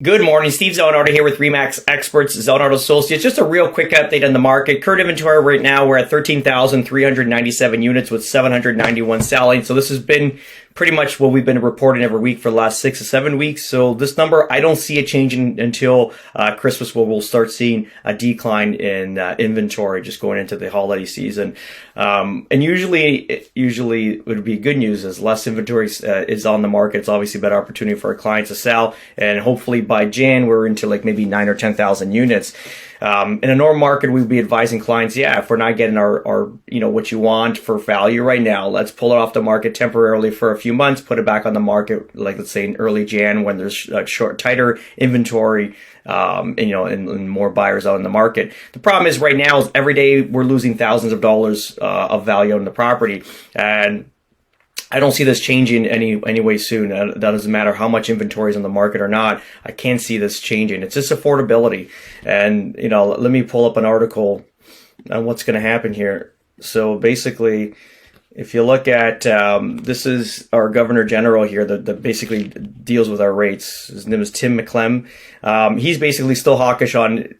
Good morning, Steve Zonardo here with Remax Experts, Zonardo Associates. Just a real quick update on the market. Current inventory right now, we're at 13,397 units with 791 selling. So this has been pretty much what we've been reporting every week for the last 6 to 7 weeks. So this number, I don't see it changing until Christmas, where we'll start seeing a decline in inventory just going into the holiday season. And usually it would be good news as less inventory is on the market. It's obviously a better opportunity for our clients to sell, and hopefully by Jan we're into like maybe 9 or 10,000 units. In a normal market, we'd be advising clients, if we're not getting our what you want for value right now, let's pull it off the market temporarily for a few months, put it back on the market, like let's say in early Jan when there's tighter inventory, and more buyers out in the market. The problem is right now is every day we're losing thousands of dollars of value on the property, and I don't see this changing anyway soon. That doesn't matter how much inventory is on the market or not. I can't see this changing. It's just affordability. And, let me pull up an article on what's going to happen here. So basically, if you look at, this is our Governor General here that basically deals with our rates. His name is Tiff Macklem. He's basically still hawkish on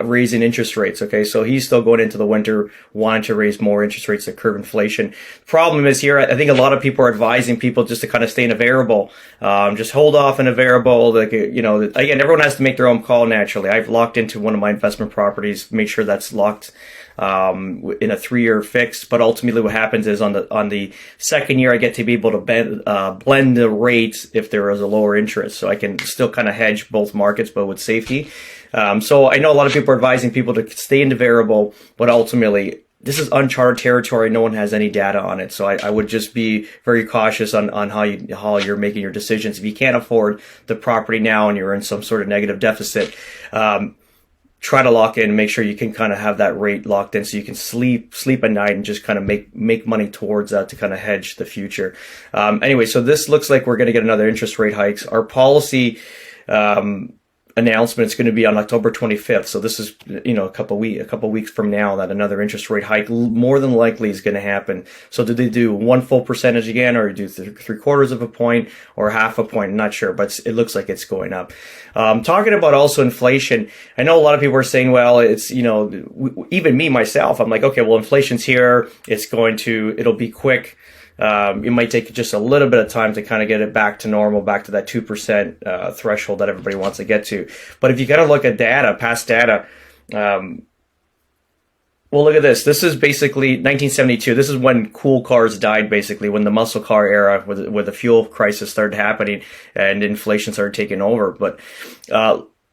raising interest rates. Okay, so he's still going into the winter wanting to raise more interest rates to curb inflation. Problem is here, I think a lot of people are advising people just to kind of stay in a variable, just hold off in a variable. Like, again, everyone has to make their own call naturally. I've locked into one of my investment properties, make sure that's locked in a 3-year fixed, but ultimately what happens is on the second year I get to be able to blend the rates if there is a lower interest, so I can still kind of hedge both markets but with safety. So I know a lot of people are advising people to stay in the variable, but ultimately this is uncharted territory. No one has any data on it. So I would just be very cautious on how you're making your decisions. If you can't afford the property now and you're in some sort of negative deficit, try to lock in, make sure you can kind of have that rate locked in so you can sleep at night and just kind of make money towards that to kind of hedge the future. Anyway, so this looks like we're going to get another interest rate hikes. Our policy announcement is going to be on October 25th. So this is, a couple weeks from now that another interest rate hike more than likely is going to happen. So do they do 1 full percentage again, or do 3/4 of a point or half a point? I'm not sure, but it looks like it's going up. Talking about also inflation, I know a lot of people are saying, well, it's, even me, myself, I'm like, okay, well, inflation's here. It'll be quick. It might take just a little bit of time to kind of get it back to normal, back to that 2% threshold that everybody wants to get to. But if you got to look at past data, well, look at this. This is basically 1972. This is when cool cars died, basically, when the muscle car era, where the fuel crisis started happening and inflation started taking over. But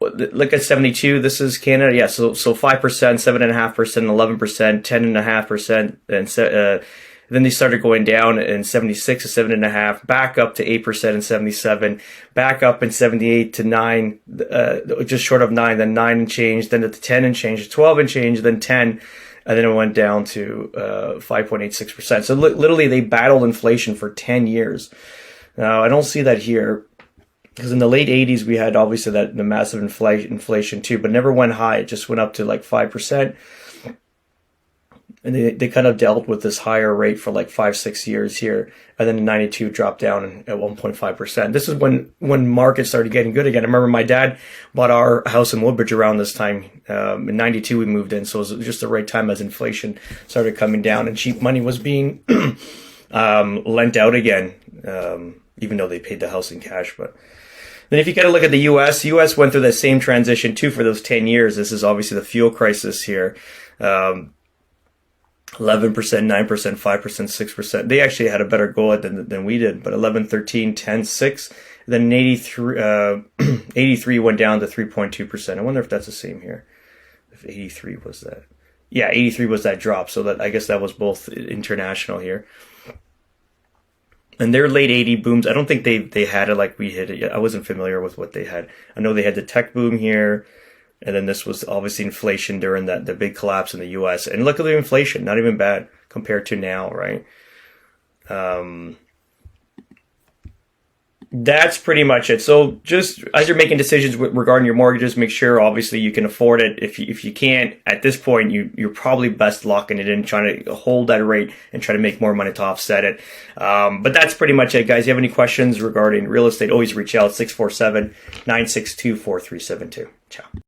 look at 72. This is Canada. Yeah, so 5%, 7.5%, 11%, 10.5%, and then they started going down in 76 to 7.5, back up to 8% in 77, back up in 78 to 9, just short of 9, then 9 and change, then to 10 and change, 12 and change, then 10, and then it went down to 5.86%. So literally they battled inflation for 10 years. Now, I don't see that here, because in the late 80s we had obviously the massive inflation too, but never went high. It just went up to like 5%. And they kind of dealt with this higher rate for like 5-6 years here. And then in 92 dropped down at 1.5%. This is when markets started getting good again. I remember my dad bought our house in Woodbridge around this time. In 92 we moved in. So it was just the right time as inflation started coming down and cheap money was being lent out again, even though they paid the house in cash. But then if you got to look at the U.S., U.S. went through the same transition too for those 10 years. This is obviously the fuel crisis here. 11%, 9%, 5%, 6%. They actually had a better go at than we did, but 11, 13, 10, 6. Then in 83 went down to 3.2%. I wonder if that's the same here. If 83 was that. Yeah, 83 was that drop. So that I guess that was both international here. And their late 80 booms, I don't think they had it like we hit it yet. I wasn't familiar with what they had. I know they had the tech boom here. And then this was obviously inflation during the big collapse in the U.S. And look at the inflation, not even bad compared to now, right? That's pretty much it. So just as you're making decisions regarding your mortgages, make sure obviously you can afford it. If you can't, at this point, you're probably best locking it in, trying to hold that rate and try to make more money to offset it. But that's pretty much it, guys. If you have any questions regarding real estate, always reach out, 647-962-4372. Ciao.